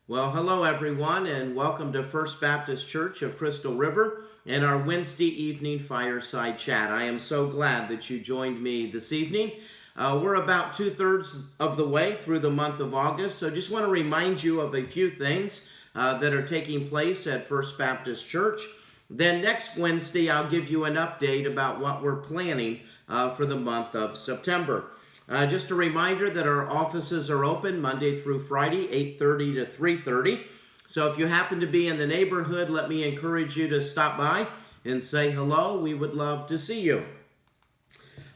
Well, hello everyone, and welcome to First Baptist Church of Crystal River and our Wednesday evening fireside chat. I am so glad that you joined me this evening. We're about 2/3 of the way through the month of August, so just want to remind you of a few things that are taking place at First Baptist Church. Then next Wednesday, I'll give you an update about what we're planning for the month of September. Just a reminder that our offices are open Monday through Friday, 8:30 to 3:30. So if you happen to be in the neighborhood, let me encourage you to stop by and say hello. We would love to see you.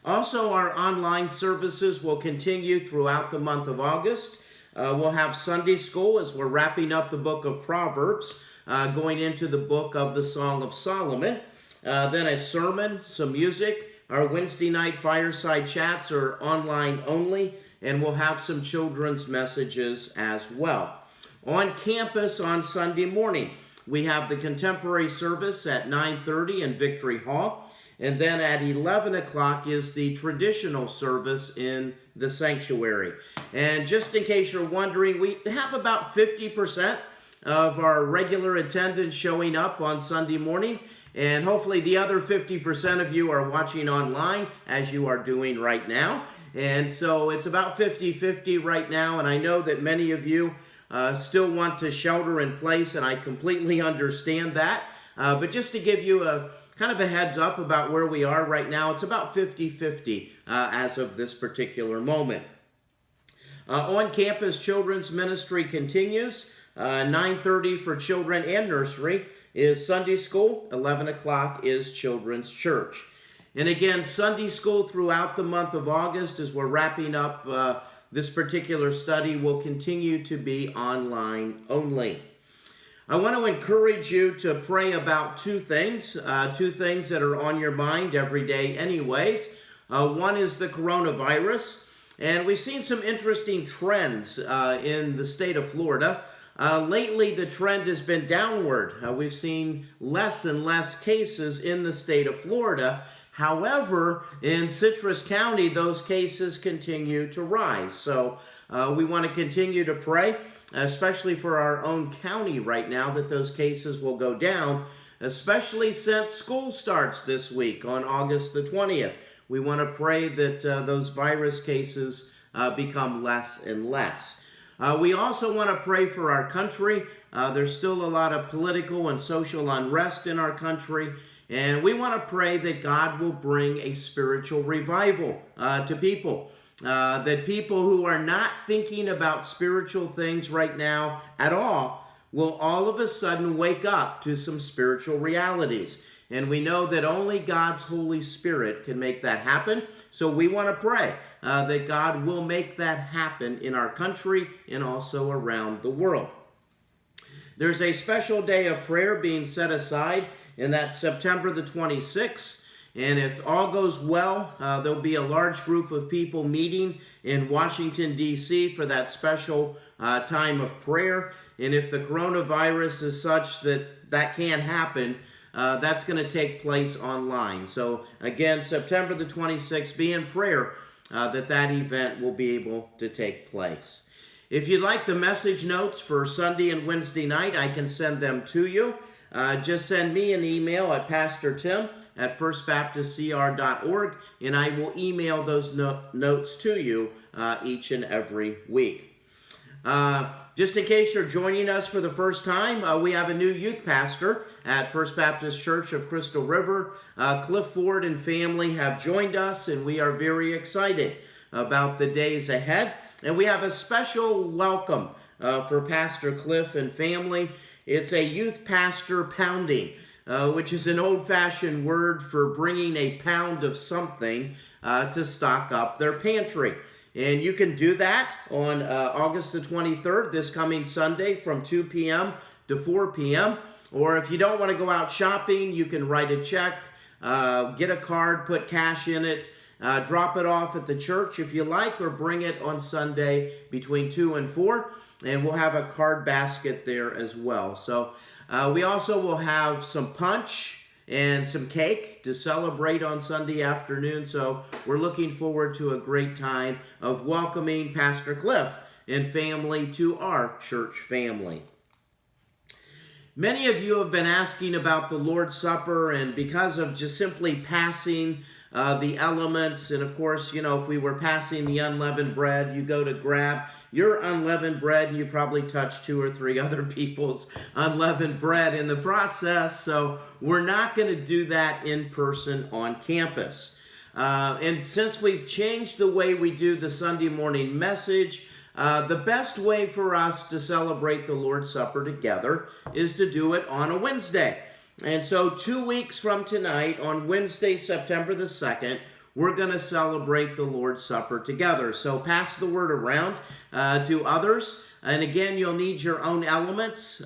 Also, our online services will continue throughout the month of August. We'll have Sunday school as we're wrapping up the book of Proverbs, going into the book of the Song of Solomon. Then a sermon, some music. Our Wednesday night fireside chats are online only, and we'll have some children's messages as well. On campus on Sunday morning, we have the contemporary service at 9:30 in Victory Hall, and then at 11 o'clock is the traditional service in the sanctuary. And just in case you're wondering, we have about 50% of our regular attendance showing up on Sunday morning. And hopefully the other 50% of you are watching online, as you are doing right now. And so it's about 50-50 right now. And I know that many of you still want to shelter in place, and I completely understand that. But just to give you a kind of a heads up about where we are right now, it's about 50-50 as of this particular moment. On campus, children's ministry continues. 9:30 for children and nursery is Sunday school. 11 o'clock is children's church. And again, Sunday school throughout the month of August, as we're wrapping up this particular study, will continue to be online only. I want to encourage you to pray about two things that are on your mind every day anyways. One is the coronavirus, and we've seen some interesting trends in the state of Florida. Lately, the trend has been downward. We've seen less and less cases in the state of Florida. However, in Citrus County, those cases continue to rise. So we want to continue to pray, especially for our own county right now, that those cases will go down, especially since school starts this week on August the 20th. We want to pray that those virus cases become less and less. We also want to pray for our country. There's still a lot of political and social unrest in our country, and we want to pray that God will bring a spiritual revival to people. That people who are not thinking about spiritual things right now at all of a sudden wake up to some spiritual realities. And we know that only God's Holy Spirit can make that happen. So we want to pray that God will make that happen in our country and also around the world. There's a special day of prayer being set aside, and that's September the 26th. And if all goes well, there'll be a large group of people meeting in Washington, D.C. for that special time of prayer. And if the coronavirus is such that that can't happen, that's going to take place online. So again, September the 26th, be in prayer that event will be able to take place. If you'd like the message notes for Sunday and Wednesday night, I can send them to you. Just send me an email at pastortim@firstbaptistcr.org, and I will email those notes to you each and every week. Just in case you're joining us for the first time, we have a new youth pastor at First Baptist Church of Crystal River. Cliff Ford and family have joined us, and we are very excited about the days ahead. And we have a special welcome for Pastor Cliff and family. It's a youth pastor pounding, which is an old-fashioned word for bringing a pound of something to stock up their pantry. And you can do that on August the 23rd, this coming Sunday, from 2 p.m. to 4 p.m. Or if you don't want to go out shopping, you can write a check, get a card, put cash in it, drop it off at the church if you like, or bring it on Sunday between 2 and 4, and we'll have a card basket there as well. So we also will have some punch and some cake to celebrate on Sunday afternoon. So we're looking forward to a great time of welcoming Pastor Cliff and family to our church family. Many of you have been asking about the Lord's Supper, and because of just simply passing the elements, and of course, if we were passing the unleavened bread, you go to grab your unleavened bread and you probably touch 2 or 3 other people's unleavened bread in the process. So we're not going to do that in person on campus. And since we've changed the way we do the Sunday morning message, the best way for us to celebrate the Lord's Supper together is to do it on a Wednesday. And so 2 weeks from tonight, on Wednesday, September the 2nd, we're going to celebrate the Lord's Supper together. So pass the word around to others. And again, you'll need your own elements.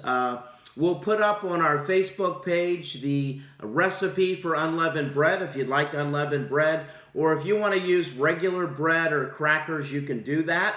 We'll put up on our Facebook page the recipe for unleavened bread if you'd like unleavened bread. Or if you want to use regular bread or crackers, you can do that.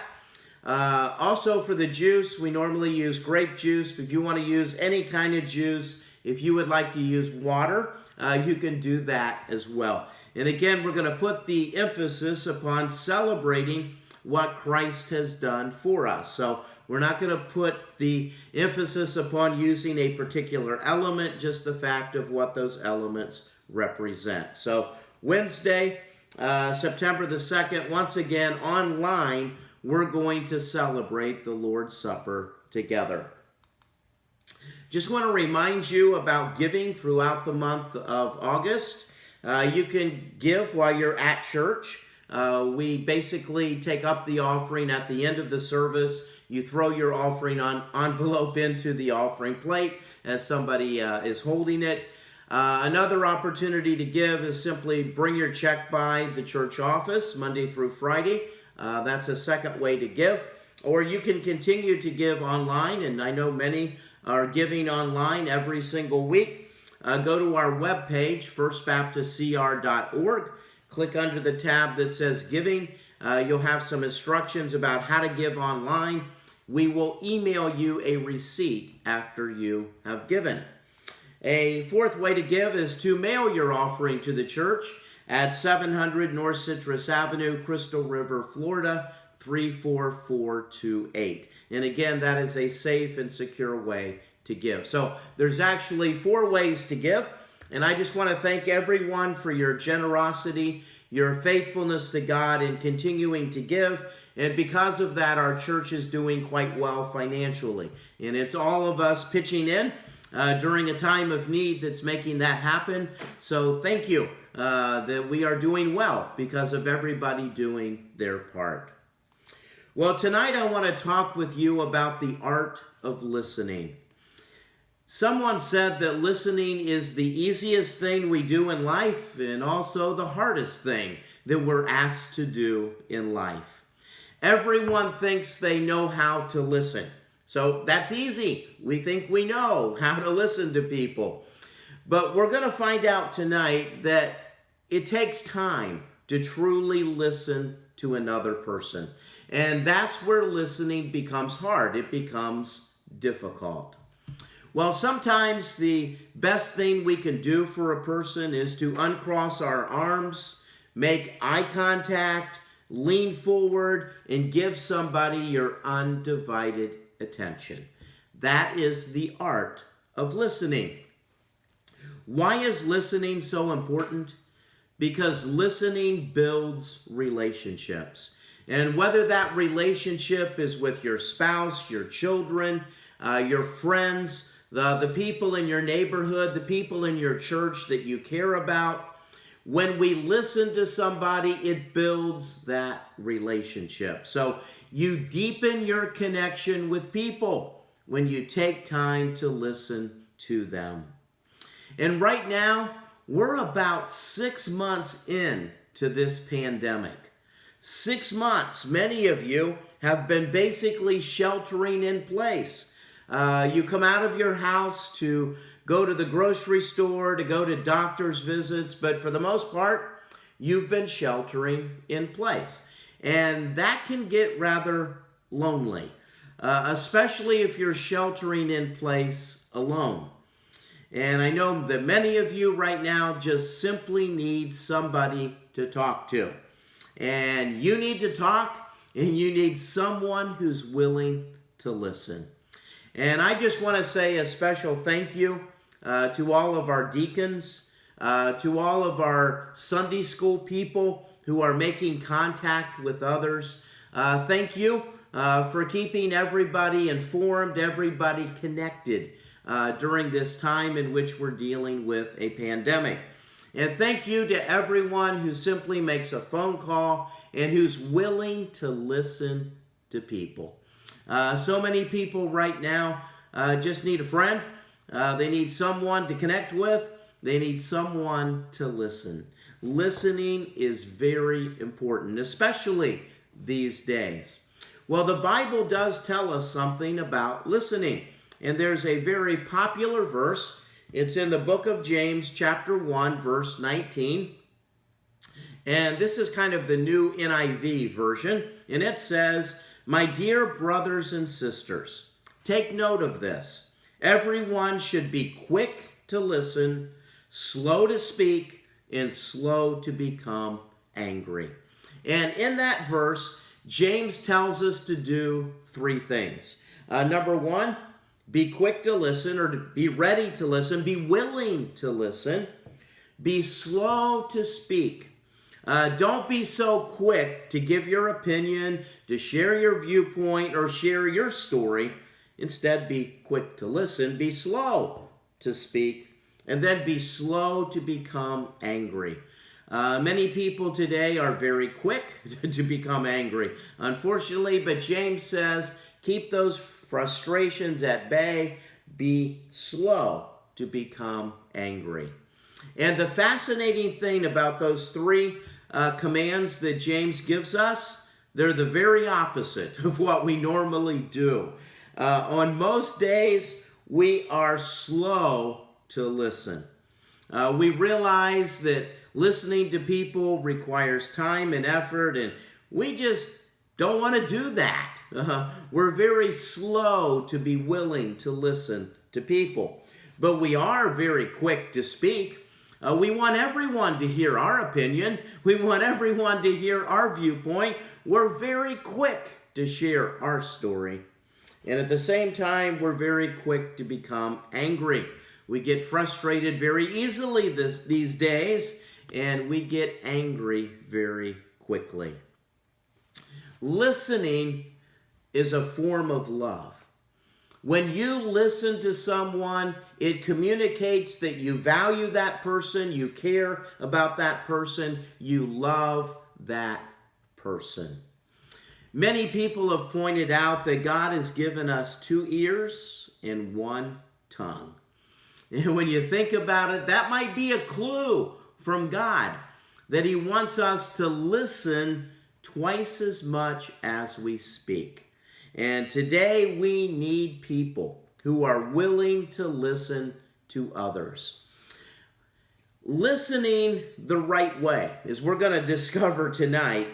Also for the juice, we normally use grape juice. If you want to use any kind of juice, if you would like to use water, you can do that as well. And again, we're going to put the emphasis upon celebrating what Christ has done for us. So we're not going to put the emphasis upon using a particular element, just the fact of what those elements represent. So Wednesday, September the 2nd, once again online, we're going to celebrate the Lord's Supper together. Just want to remind you about giving throughout the month of August. You can give while you're at church. We basically take up the offering at the end of the service. You throw your offering envelope into the offering plate as somebody is holding it. Another opportunity to give is simply bring your check by the church office Monday through Friday. That's a second way to give. Or you can continue to give online, and I know many are giving online every single week. Go to our webpage, firstbaptistcr.org. Click under the tab that says Giving. You'll have some instructions about how to give online. We will email you a receipt after you have given. A fourth way to give is to mail your offering to the church at 700 North Citrus Avenue, Crystal River, Florida, 34428. And again, that is a safe and secure way to give. So there's actually 4 ways to give. And I just want to thank everyone for your generosity, your faithfulness to God in continuing to give. And because of that, our church is doing quite well financially. And it's all of us pitching in during a time of need that's making that happen. So thank you that we are doing well because of everybody doing their part. Well, tonight I want to talk with you about the art of listening. Someone said that listening is the easiest thing we do in life and also the hardest thing that we're asked to do in life. Everyone thinks they know how to listen. So that's easy. We think we know how to listen to people. But we're going to find out tonight that it takes time to truly listen to another person. And that's where listening becomes hard. It becomes difficult. Well, sometimes the best thing we can do for a person is to uncross our arms, make eye contact, lean forward, and give somebody your undivided attention. That is the art of listening. Why is listening so important? Because listening builds relationships. And whether that relationship is with your spouse, your children, your friends, the people in your neighborhood, the people in your church that you care about, when we listen to somebody, it builds that relationship. So you deepen your connection with people when you take time to listen to them. And right now, we're about 6 months into this pandemic. 6 months, many of you have been basically sheltering in place. You come out of your house to go to the grocery store, to go to doctor's visits, but for the most part, you've been sheltering in place. And that can get rather lonely, especially if you're sheltering in place alone. And I know that many of you right now just simply need somebody to talk to. And you need to talk, and you need someone who's willing to listen. And I just want to say a special thank you to all of our deacons, to all of our Sunday school people who are making contact with others. Thank you for keeping everybody informed, everybody connected during this time in which we're dealing with a pandemic. And thank you to everyone who simply makes a phone call and who's willing to listen to people. So many people right now just need a friend. They need someone to connect with. They need someone to listen. Listening is very important, especially these days. Well, the Bible does tell us something about listening. And there's a very popular verse. It's in the book of James, chapter 1, verse 19. And this is kind of the new NIV version. And it says, "My dear brothers and sisters, take note of this. Everyone should be quick to listen, slow to speak, and slow to become angry." And in that verse, James tells us to do three things. Number one, be quick to listen, or to be ready to listen. Be willing to listen. Be slow to speak. Don't be so quick to give your opinion, to share your viewpoint, or share your story. Instead, be quick to listen. Be slow to speak. And then be slow to become angry. Many people today are very quick to become angry, unfortunately, but James says, keep those frustrations at bay. Be slow to become angry. And the fascinating thing about those three commands that James gives us, they're the very opposite of what we normally do. On most days, we are slow to listen. We realize that listening to people requires time and effort, and we just don't want to do that. We're very slow to be willing to listen to people. But we are very quick to speak. We want everyone to hear our opinion. We want everyone to hear our viewpoint. We're very quick to share our story. And at the same time, we're very quick to become angry. We get frustrated very easily these days, and we get angry very quickly. Listening is a form of love. When you listen to someone, it communicates that you value that person, you care about that person, you love that person. Many people have pointed out that God has given us 2 ears and 1 tongue. And when you think about it, that might be a clue from God that He wants us to listen twice as much as we speak. And today we need people who are willing to listen to others. Listening the right way, as we're going to discover tonight,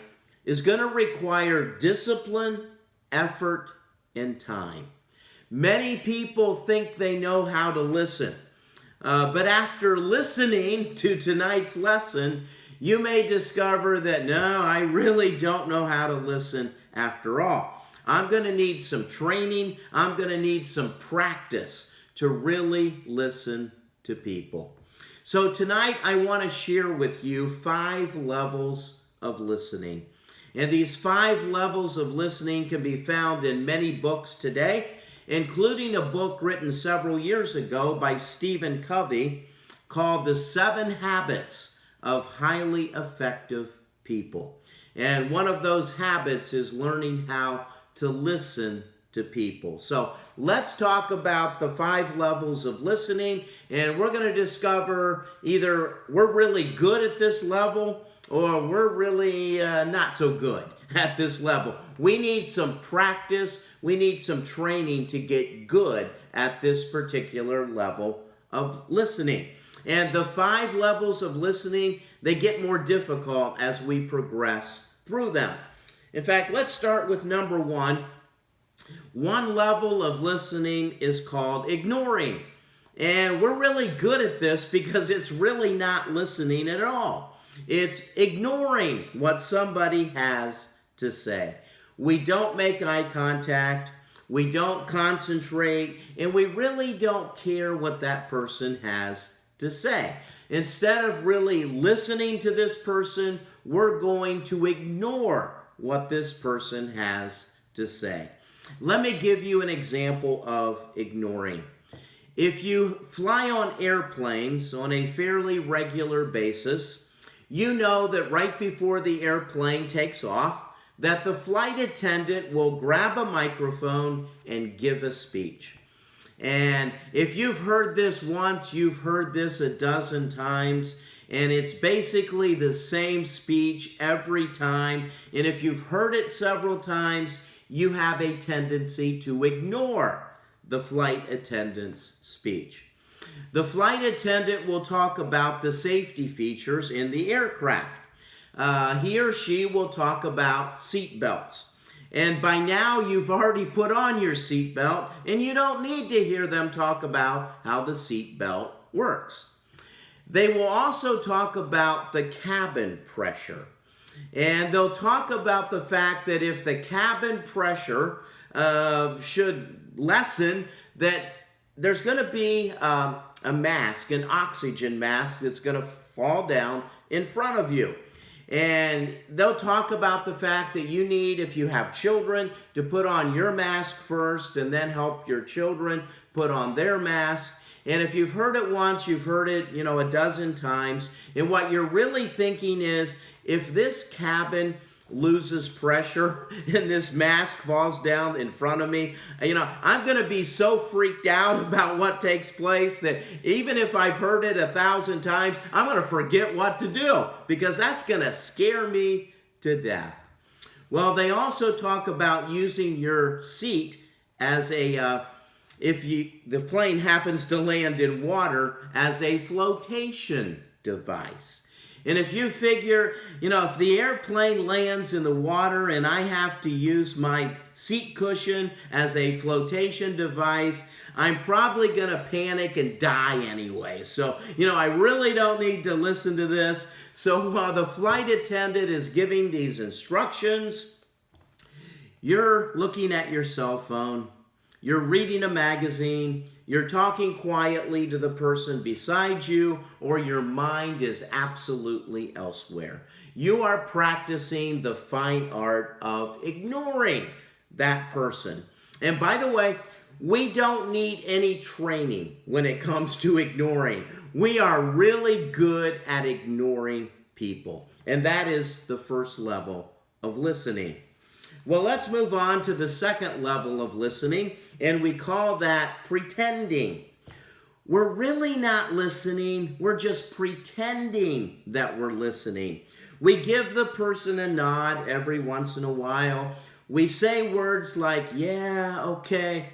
is going to require discipline, effort, and time. Many people think they know how to listen. But after listening to tonight's lesson, you may discover that, no, I really don't know how to listen after all. I'm going to need some training. I'm going to need some practice to really listen to people. So tonight, I want to share with you 5 levels of listening. And these 5 levels of listening can be found in many books today, including a book written several years ago by Stephen Covey called The 7 Habits of Highly Effective People. And one of those habits is learning how to listen to people. So let's talk about the 5 levels of listening, and we're going to discover either we're really good at this level or we're really not so good at this level. We need some practice. We need some training to get good at this particular level of listening. And the 5 levels of listening, they get more difficult as we progress through them. In fact, let's start with number 1. One level of listening is called ignoring. And we're really good at this because it's really not listening at all. It's ignoring what somebody has to say. We don't make eye contact. We don't concentrate. And we really don't care what that person has to say. Instead of really listening to this person, we're going to ignore what this person has to say. Let me give you an example of ignoring. If you fly on airplanes on a fairly regular basis, you know that right before the airplane takes off, that the flight attendant will grab a microphone and give a speech. And if you've heard this once, you've heard this a dozen times, and it's basically the same speech every time. And if you've heard it several times, you have a tendency to ignore the flight attendant's speech. The flight attendant will talk about the safety features in the aircraft. He or she will talk about seat belts. And by now you've already put on your seat belt, and you don't need to hear them talk about how the seat belt works. They will also talk about the cabin pressure. And they'll talk about the fact that if the cabin pressure should lessen, that there's going to be a mask, an oxygen mask that's going to fall down in front of you. And they'll talk about the fact that you need, if you have children, to put on your mask first and then help your children put on their mask. And if you've heard it once, you've heard it, a dozen times. And what you're really thinking is, if this cabin loses pressure and this mask falls down in front of me, I'm going to be so freaked out about what takes place that even if I've heard it 1,000 times, I'm going to forget what to do because that's going to scare me to death. Well, they also talk about using your seat as if the plane happens to land in water, as a flotation device. And if you figure, if the airplane lands in the water and I have to use my seat cushion as a flotation device, I'm probably going to panic and die anyway. So, I really don't need to listen to this. So while the flight attendant is giving these instructions, you're looking at your cell phone, you're reading a magazine, you're talking quietly to the person beside you, or your mind is absolutely elsewhere. You are practicing the fine art of ignoring that person. And by the way, we don't need any training when it comes to ignoring. We are really good at ignoring people. And that is the first level of listening. Well, let's move on to the second level of listening, and we call that pretending. We're really not listening. We're just pretending that we're listening. We give the person a nod every once in a while. We say words like, yeah, okay,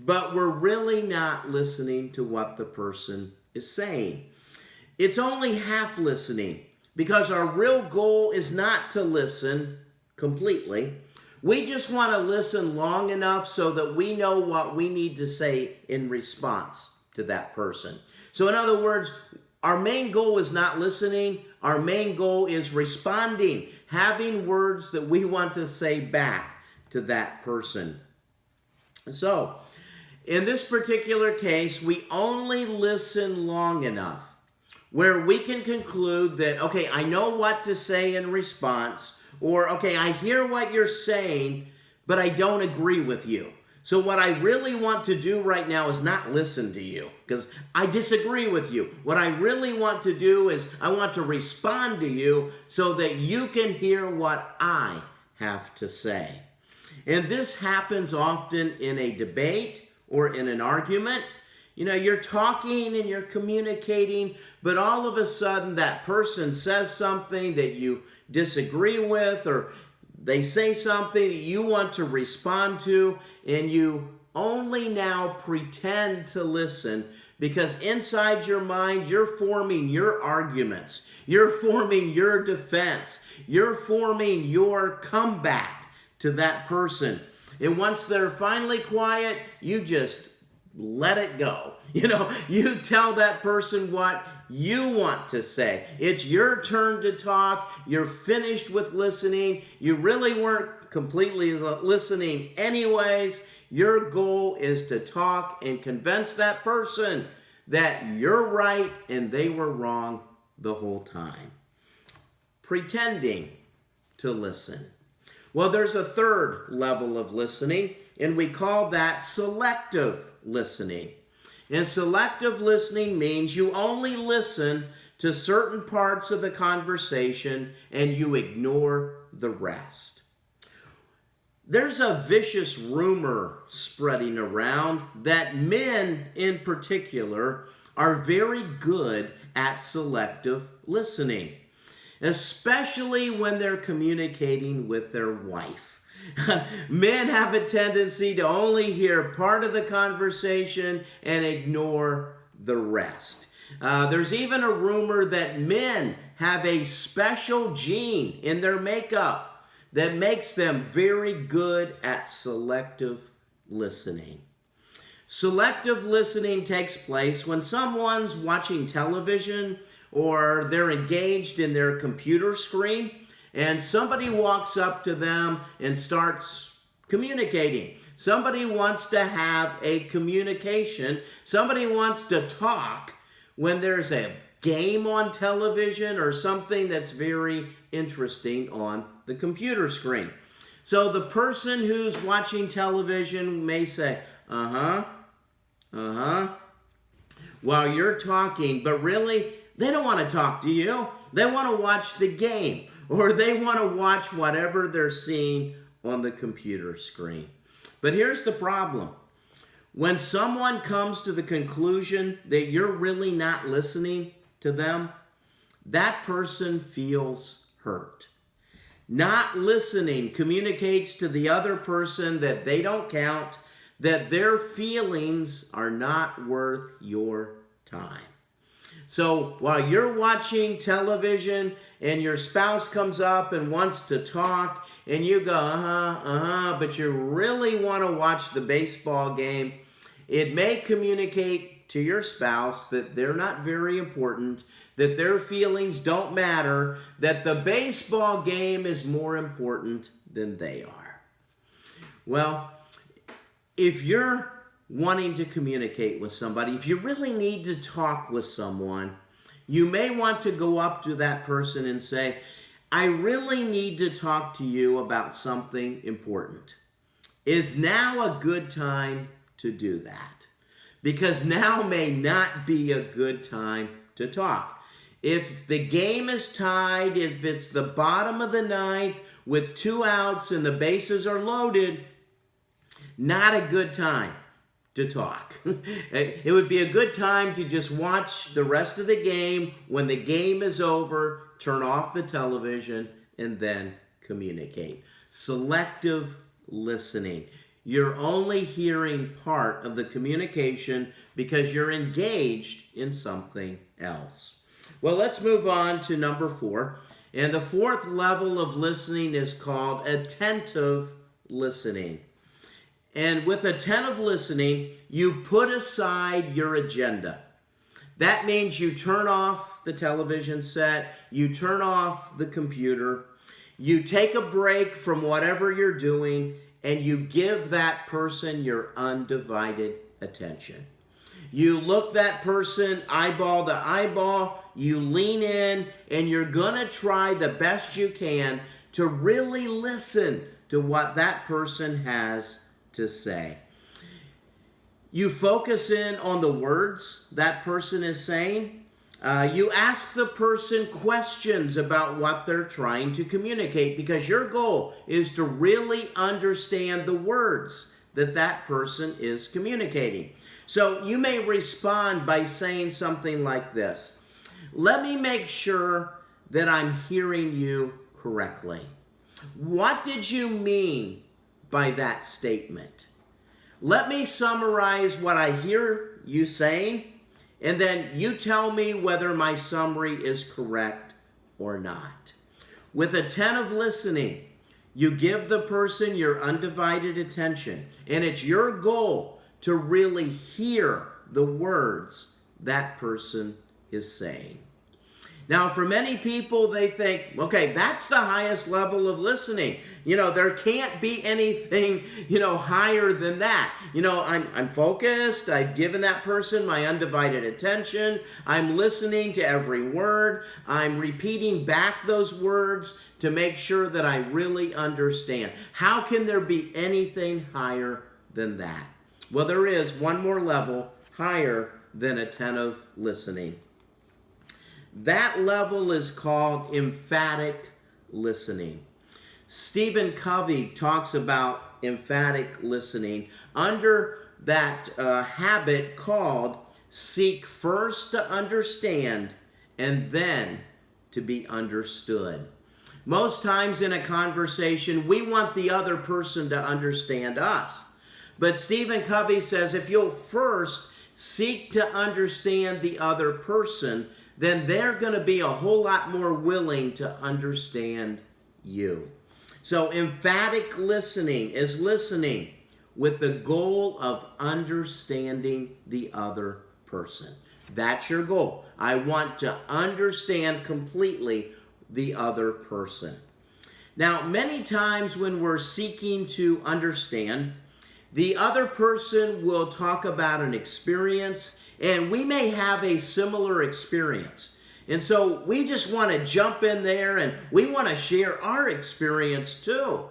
but we're really not listening to what the person is saying. It's only half listening because our real goal is not to listen completely. We just want to listen long enough so that we know what we need to say in response to that person. So in other words, our main goal is not listening. Our main goal is responding, having words that we want to say back to that person. So in this particular case, we only listen long enough where we can conclude that, okay, I know what to say in response, or, okay, I hear what you're saying, but I don't agree with you. So what I really want to do right now is not listen to you, because I disagree with you. What I really want to do is I want to respond to you so that you can hear what I have to say. And this happens often in a debate or in an argument. You're talking and you're communicating, but all of a sudden that person says something that you disagree with, or they say something that you want to respond to, and you only now pretend to listen because inside your mind you're forming your arguments, you're forming your defense, you're forming your comeback to that person. And once they're finally quiet, you just let it go. You tell that person what you want to say. It's your turn to talk. You're finished with listening. You really weren't completely listening anyways. Your goal is to talk and convince that person that you're right and they were wrong the whole time. Pretending to listen. Well, there's a third level of listening, and we call that selective listening. And selective listening means you only listen to certain parts of the conversation and you ignore the rest. There's a vicious rumor spreading around that men in particular are very good at selective listening, especially when they're communicating with their wife. Men have a tendency to only hear part of the conversation and ignore the rest. There's even a rumor that men have a special gene in their makeup that makes them very good at selective listening. Selective listening takes place when someone's watching television or they're engaged in their computer screen and somebody walks up to them and starts communicating. Somebody wants to have a communication. Somebody wants to talk when there's a game on television or something that's very interesting on the computer screen. So the person who's watching television may say, while you're talking, but really, they don't want to talk to you. They want to watch the game, or they want to watch whatever they're seeing on the computer screen. But here's the problem. When someone comes to the conclusion that you're really not listening to them, that person feels hurt. Not listening communicates to the other person that they don't count, that their feelings are not worth your time. So while you're watching television and your spouse comes up and wants to talk and you go, but you really want to watch the baseball game, it may communicate to your spouse that they're not very important, that their feelings don't matter, that the baseball game is more important than they are. Well, if you're wanting to communicate with somebody, if you really need to talk with someone, you may want to go up to that person and say, I really need to talk to you about something important. Is now a good time to do that? Because now may not be a good time to talk. If the game is tied, if it's the bottom of the ninth with 2 outs and the bases are loaded, not a good time to talk. It would be a good time to just watch the rest of the game. When the game is over, turn off the television and then communicate. Selective listening. You're only hearing part of the communication because you're engaged in something else. Well, let's move on to number 4. And the fourth level of listening is called attentive listening. And with attentive listening, you put aside your agenda. That means you turn off the television set, you turn off the computer, you take a break from whatever you're doing, and you give that person your undivided attention. You look that person eyeball to eyeball, you lean in, and you're going to try the best you can to really listen to what that person has to say. You focus in on the words that person is saying. You ask the person questions about what they're trying to communicate because your goal is to really understand the words that that person is communicating. So you may respond by saying something like this. Let me make sure that I'm hearing you correctly. What did you mean by that statement? Let me summarize what I hear you saying, and then you tell me whether my summary is correct or not. With attentive listening, you give the person your undivided attention, and it's your goal to really hear the words that person is saying. Now, for many people, they think, okay, that's the highest level of listening. There can't be anything, higher than that. I'm focused. I've given that person my undivided attention. I'm listening to every word. I'm repeating back those words to make sure that I really understand. How can there be anything higher than that? Well, there is one more level higher than attentive listening. That level is called emphatic listening. Stephen Covey talks about emphatic listening under that habit called seek first to understand and then to be understood. Most times in a conversation, we want the other person to understand us. But Stephen Covey says if you'll first seek to understand the other person, then they're going to be a whole lot more willing to understand you. So emphatic listening is listening with the goal of understanding the other person. That's your goal. I want to understand completely the other person. Now, many times when we're seeking to understand, the other person will talk about an experience, and we may have a similar experience. And so we just want to jump in there and we want to share our experience too,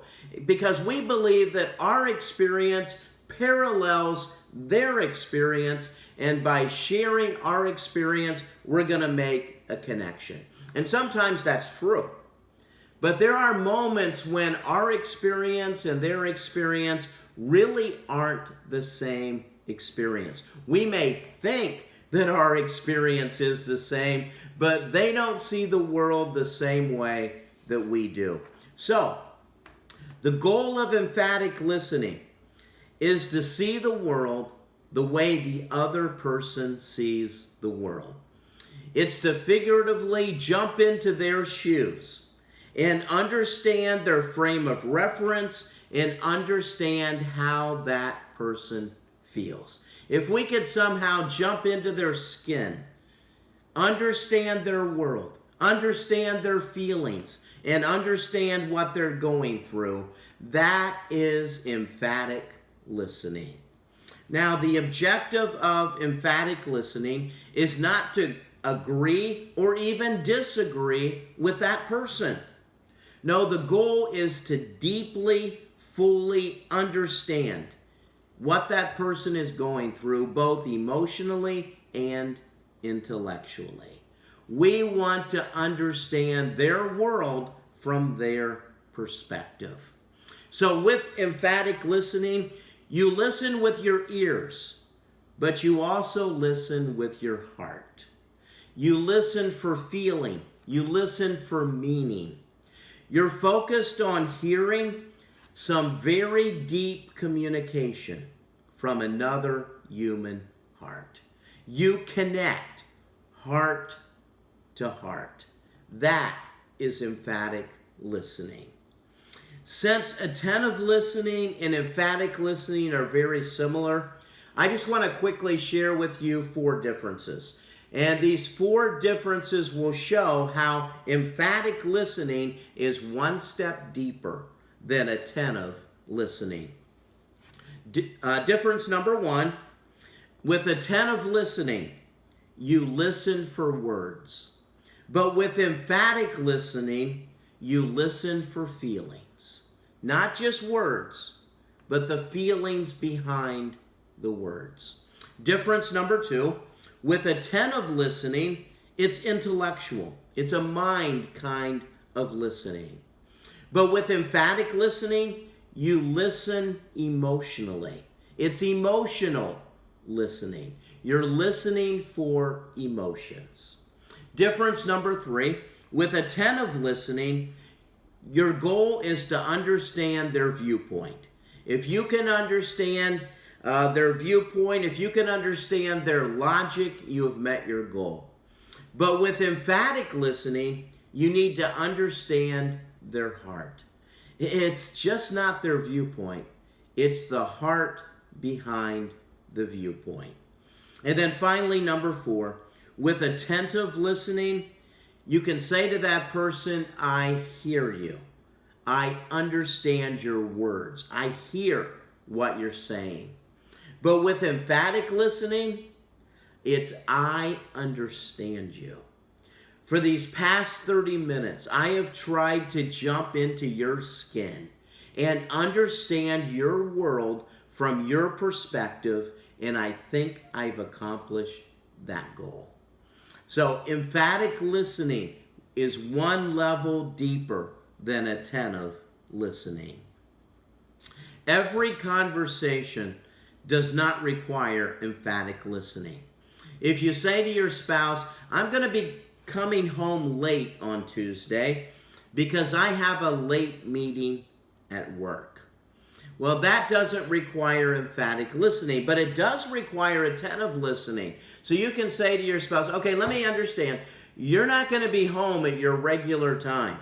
because we believe that our experience parallels their experience, and by sharing our experience, we're going to make a connection. And sometimes that's true. But there are moments when our experience and their experience really aren't the same experience. We may think that our experience is the same, but they don't see the world the same way that we do. So, the goal of emphatic listening is to see the world the way the other person sees the world. It's to figuratively jump into their shoes and understand their frame of reference and understand how that person feels. If we could somehow jump into their skin, understand their world, understand their feelings, and understand what they're going through, that is emphatic listening. Now, the objective of emphatic listening is not to agree or even disagree with that person. No, the goal is to deeply, fully understand what that person is going through, both emotionally and intellectually. We want to understand their world from their perspective. So with emphatic listening, you listen with your ears, but you also listen with your heart. You listen for feeling. You listen for meaning. You're focused on hearing some very deep communication from another human heart. You connect heart to heart. That is emphatic listening. Since attentive listening and emphatic listening are very similar, I just want to quickly share with you 4 differences. And these 4 differences will show how emphatic listening is one step deeper than attentive listening. Difference number 1, with attentive listening, you listen for words. But with emphatic listening, you listen for feelings. Not just words, but the feelings behind the words. Difference number 2, with attentive listening, it's intellectual. It's a mind kind of listening. But with emphatic listening, you listen emotionally. It's emotional listening. You're listening for emotions. Difference number 3, with attentive listening, your goal is to understand their viewpoint. If you can understand their viewpoint, if you can understand their logic, you have met your goal. But with emphatic listening, you need to understand their heart. It's just not their viewpoint. It's the heart behind the viewpoint. And then finally, number 4, with attentive listening, you can say to that person, I hear you. I understand your words. I hear what you're saying. But with emphatic listening, it's I understand you. For these past 30 minutes, I have tried to jump into your skin and understand your world from your perspective, and I think I've accomplished that goal. So emphatic listening is one level deeper than attentive listening. Every conversation does not require emphatic listening. If you say to your spouse, I'm going to be coming home late on Tuesday because I have a late meeting at work. Well, that doesn't require emphatic listening, but it does require attentive listening. So you can say to your spouse, okay, let me understand. You're not going to be home at your regular time.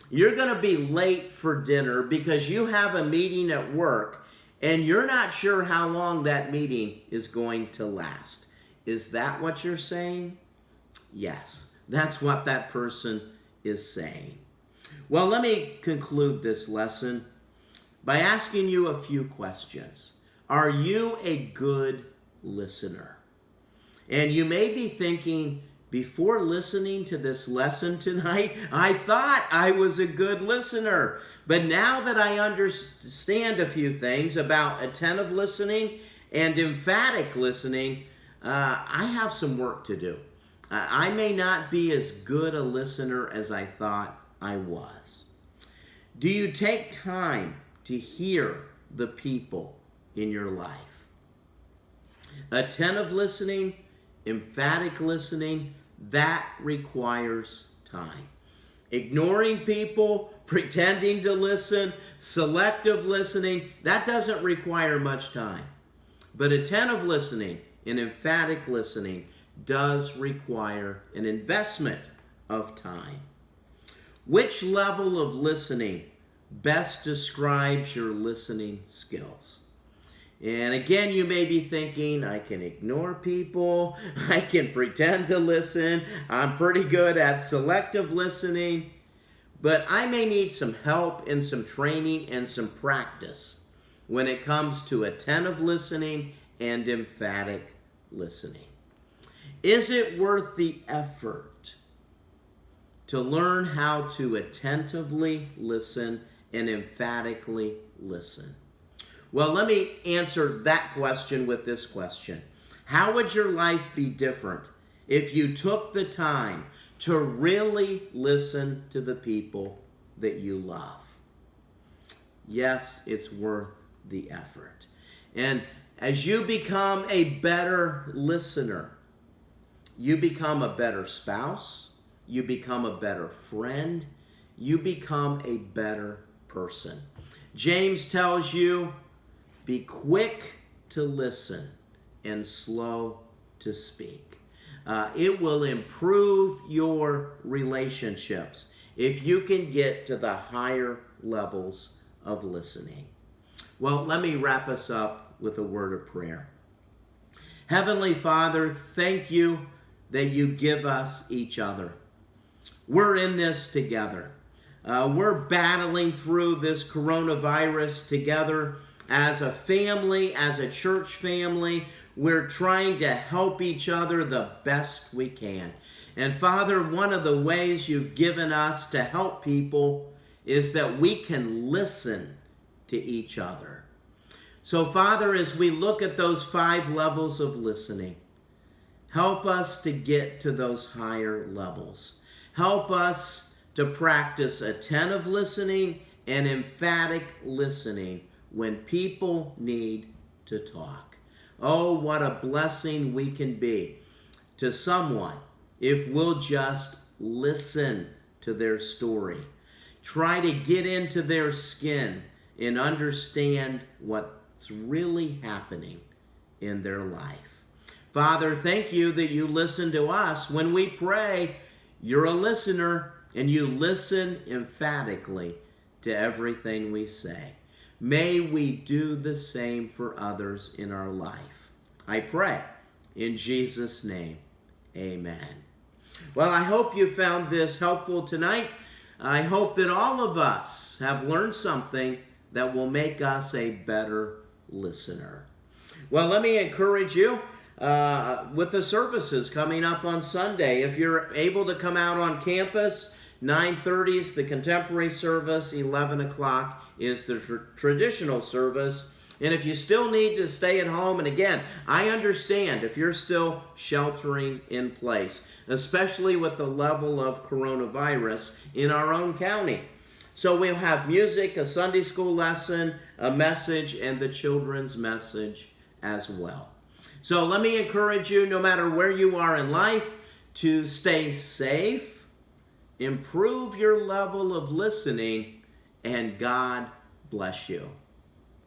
You're going to be late for dinner because you have a meeting at work and you're not sure how long that meeting is going to last. Is that what you're saying? Yes, that's what that person is saying. Well, let me conclude this lesson by asking you a few questions. Are you a good listener? And you may be thinking, before listening to this lesson tonight, I thought I was a good listener. But now that I understand a few things about attentive listening and emphatic listening, I have some work to do. I may not be as good a listener as I thought I was. Do you take time to hear the people in your life? Attentive listening, emphatic listening, that requires time. Ignoring people, pretending to listen, selective listening, that doesn't require much time. But attentive listening and emphatic listening does require an investment of time. Which level of listening best describes your listening skills? And again, you may be thinking, I can ignore people, I can pretend to listen, I'm pretty good at selective listening, but I may need some help and some training and some practice when it comes to attentive listening and emphatic listening. Is it worth the effort to learn how to attentively listen and emphatically listen? Well, let me answer that question with this question. How would your life be different if you took the time to really listen to the people that you love? Yes, it's worth the effort. And as you become a better listener, you become a better spouse, you become a better friend, you become a better person. James tells you, be quick to listen and slow to speak. It will improve your relationships if you can get to the higher levels of listening. Well, let me wrap us up with a word of prayer. Heavenly Father, thank you that you give us each other. We're in this together. We're battling through this coronavirus together as a family, as a church family. We're trying to help each other the best we can. And Father, one of the ways you've given us to help people is that we can listen to each other. So Father, as we look at those 5 levels of listening, help us to get to those higher levels. Help us to practice attentive listening and emphatic listening when people need to talk. Oh, what a blessing we can be to someone if we'll just listen to their story. Try to get into their skin and understand what's really happening in their life. Father, thank you that you listen to us. When we pray, you're a listener and you listen emphatically to everything we say. May we do the same for others in our life. I pray. In Jesus' name, amen. Well, I hope you found this helpful tonight. I hope that all of us have learned something that will make us a better listener. Well, let me encourage you with the services coming up on Sunday. If you're able to come out on campus, 9:30 is the contemporary service, 11 o'clock is the traditional service. And if you still need to stay at home, and again, I understand if you're still sheltering in place, especially with the level of coronavirus in our own county. So we'll have music, a Sunday school lesson, a message, and the children's message as well. So let me encourage you, no matter where you are in life, to stay safe, improve your level of listening, and God bless you.